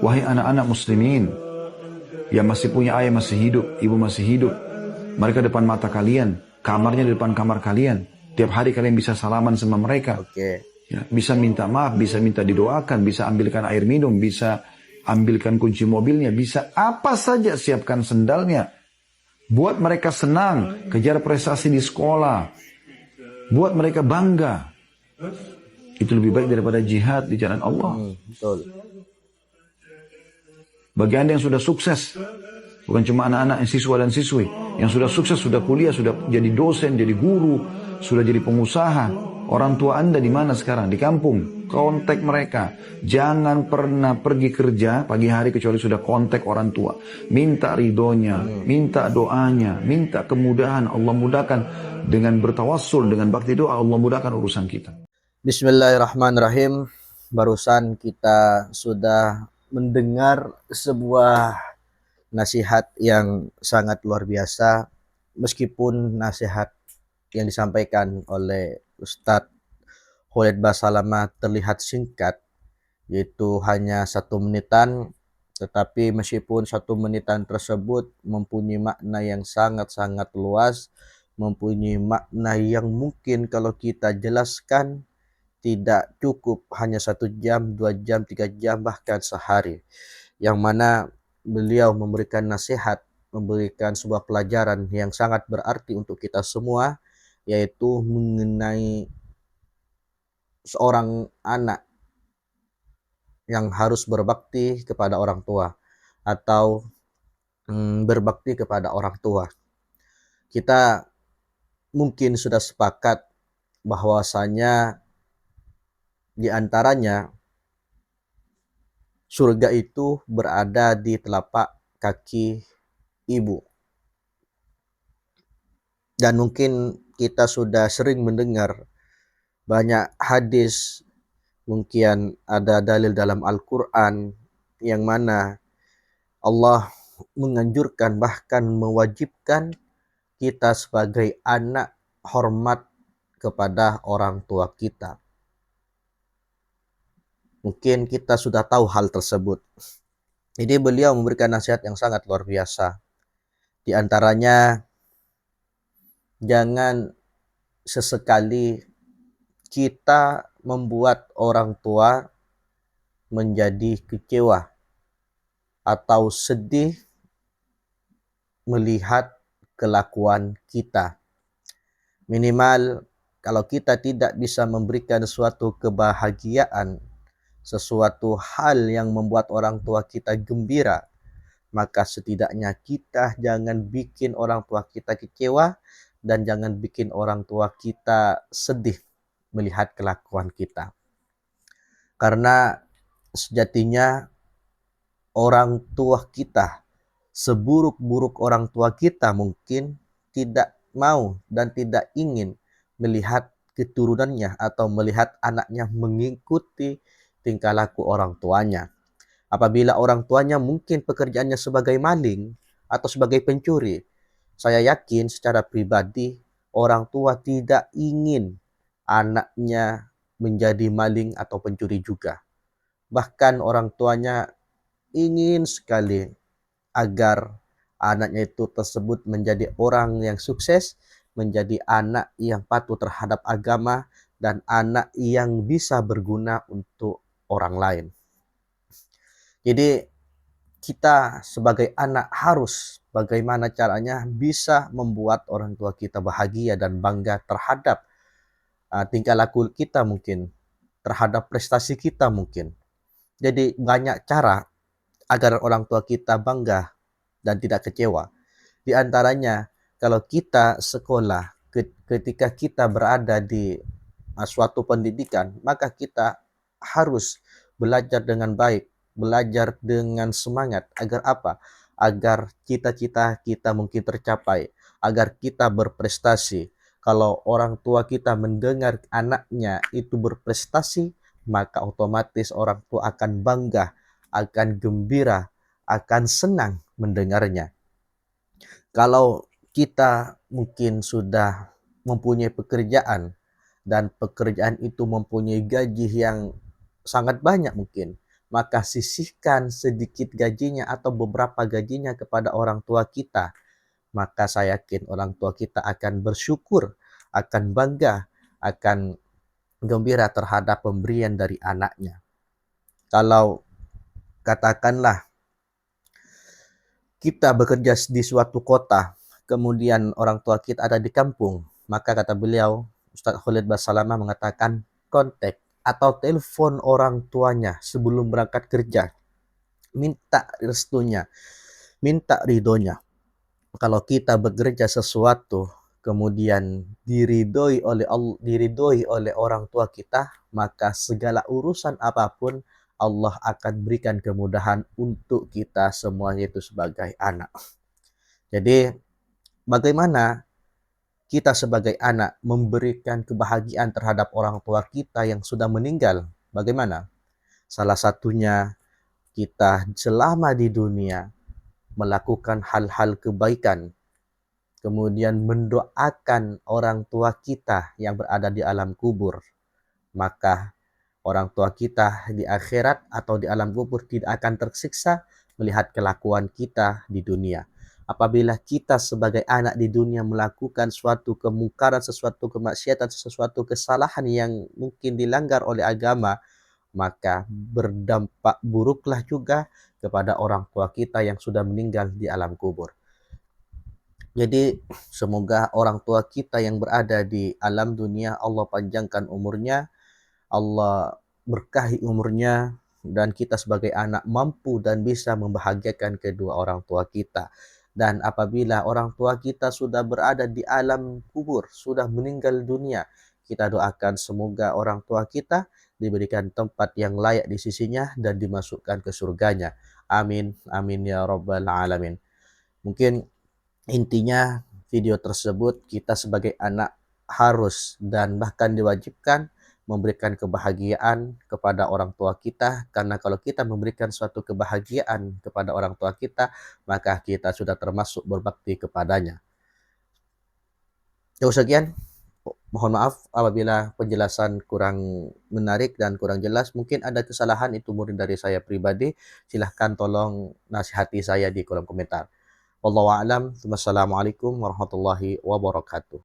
Wahai anak-anak muslimin yang masih punya ayah masih hidup, ibu masih hidup, mereka depan mata kalian, kamarnya di depan kamar kalian. Tiap hari kalian bisa salaman sama mereka. Oke. Ya, bisa minta maaf, bisa minta didoakan, bisa ambilkan air minum, bisa ambilkan kunci mobilnya, bisa apa saja, siapkan sendalnya. Buat mereka senang, kejar prestasi di sekolah. Buat mereka bangga. Itu lebih baik daripada jihad di jalan Allah. Betul. Bagi Anda yang sudah sukses, bukan cuma anak-anak yang siswa dan siswi, yang sudah sukses, sudah kuliah, sudah jadi dosen, jadi guru, sudah jadi pengusaha. Orang tua Anda di mana sekarang? Di kampung. Kontak mereka. Jangan pernah pergi kerja pagi hari kecuali sudah kontak orang tua. Minta ridhonya, minta doanya, minta kemudahan. Allah mudahkan dengan bertawassul, dengan bakti doa, Allah mudahkan urusan kita. Bismillahirrahmanirrahim. Barusan kita sudah mendengar sebuah nasihat yang sangat luar biasa. Meskipun nasihat yang disampaikan oleh Ustadz Khalid Basalamah terlihat singkat, yaitu hanya 1 menitan, tetapi meskipun 1 menitan tersebut mempunyai makna yang sangat-sangat luas, mempunyai makna yang mungkin kalau kita jelaskan tidak cukup hanya 1 jam, 2 jam, 3 jam, bahkan sehari. Yang mana beliau memberikan nasihat, memberikan sebuah pelajaran yang sangat berarti untuk kita semua, yaitu mengenai seorang anak yang harus berbakti kepada orang tua atau berbakti kepada orang tua. Kita mungkin sudah sepakat bahwasanya di antaranya surga itu berada di telapak kaki ibu. Dan mungkin kita sudah sering mendengar banyak hadis, mungkin ada dalil dalam Al-Quran yang mana Allah menganjurkan bahkan mewajibkan kita sebagai anak hormat kepada orang tua kita. Mungkin kita sudah tahu hal tersebut. Jadi beliau memberikan nasihat yang sangat luar biasa. Di antaranya, jangan sesekali kita membuat orang tua menjadi kecewa atau sedih melihat kelakuan kita. Minimal kalau kita tidak bisa memberikan suatu kebahagiaan, sesuatu hal yang membuat orang tua kita gembira, maka setidaknya kita jangan bikin orang tua kita kecewa dan jangan bikin orang tua kita sedih melihat kelakuan kita. Karena sejatinya orang tua kita, seburuk-buruk orang tua kita mungkin tidak mau dan tidak ingin melihat keturunannya atau melihat anaknya mengikuti tingkah laku orang tuanya. Apabila orang tuanya mungkin pekerjaannya sebagai maling atau sebagai pencuri, saya yakin secara pribadi orang tua tidak ingin anaknya menjadi maling atau pencuri juga. Bahkan orang tuanya ingin sekali agar anaknya itu tersebut menjadi orang yang sukses, menjadi anak yang patuh terhadap agama, dan anak yang bisa berguna untuk orang lain. Jadi kita sebagai anak harus bagaimana caranya bisa membuat orang tua kita bahagia dan bangga terhadap tingkah laku kita mungkin, terhadap prestasi kita mungkin. Jadi banyak cara agar orang tua kita bangga dan tidak kecewa. Di antaranya kalau kita sekolah, ketika kita berada di suatu pendidikan, maka kita harus belajar dengan baik, belajar dengan semangat. Agar apa? Agar cita-cita kita mungkin tercapai, agar kita berprestasi. Kalau orang tua kita mendengar anaknya itu berprestasi, maka otomatis orang tua akan bangga, akan gembira, akan senang mendengarnya. Kalau kita mungkin sudah mempunyai pekerjaan dan pekerjaan itu mempunyai gaji yang sangat banyak mungkin, maka sisihkan sedikit gajinya atau beberapa gajinya kepada orang tua kita. Maka saya yakin orang tua kita akan bersyukur, akan bangga, akan gembira terhadap pemberian dari anaknya. Kalau katakanlah kita bekerja di suatu kota, kemudian orang tua kita ada di kampung, maka kata beliau, Ustaz Khalid Basalamah mengatakan, kontak atau telepon orang tuanya sebelum berangkat kerja, minta restunya, minta ridhonya. Kalau kita bekerja sesuatu, kemudian diridhoi oleh Allah, diridhoi oleh orang tua kita, maka segala urusan apapun Allah akan berikan kemudahan untuk kita semuanya itu sebagai anak. Jadi bagaimana kita sebagai anak memberikan kebahagiaan terhadap orang tua kita yang sudah meninggal? Bagaimana? Salah satunya kita selama di dunia melakukan hal-hal kebaikan, kemudian mendoakan orang tua kita yang berada di alam kubur, maka orang tua kita di akhirat atau di alam kubur tidak akan tersiksa melihat kelakuan kita di dunia. Apabila kita sebagai anak di dunia melakukan suatu kemungkaran, sesuatu kemaksiatan, sesuatu kesalahan yang mungkin dilanggar oleh agama, maka berdampak buruklah juga kepada orang tua kita yang sudah meninggal di alam kubur. Jadi semoga orang tua kita yang berada di alam dunia Allah panjangkan umurnya, Allah berkahi umurnya, dan kita sebagai anak mampu dan bisa membahagiakan kedua orang tua kita. Dan apabila orang tua kita sudah berada di alam kubur, sudah meninggal dunia, kita doakan semoga orang tua kita diberikan tempat yang layak di sisinya dan dimasukkan ke surganya. Amin, amin ya rabbal alamin. Mungkin intinya video tersebut kita sebagai anak harus dan bahkan diwajibkan memberikan kebahagiaan kepada orang tua kita, karena kalau kita memberikan suatu kebahagiaan kepada orang tua kita, maka kita sudah termasuk berbakti kepadanya. Cukup sekian. Mohon maaf apabila penjelasan kurang menarik dan kurang jelas. Mungkin ada kesalahan, itu murni dari saya pribadi. Silahkan tolong nasihati saya di kolom komentar. Wallahu a'lam. Wassalamualaikum warahmatullahi wabarakatuh.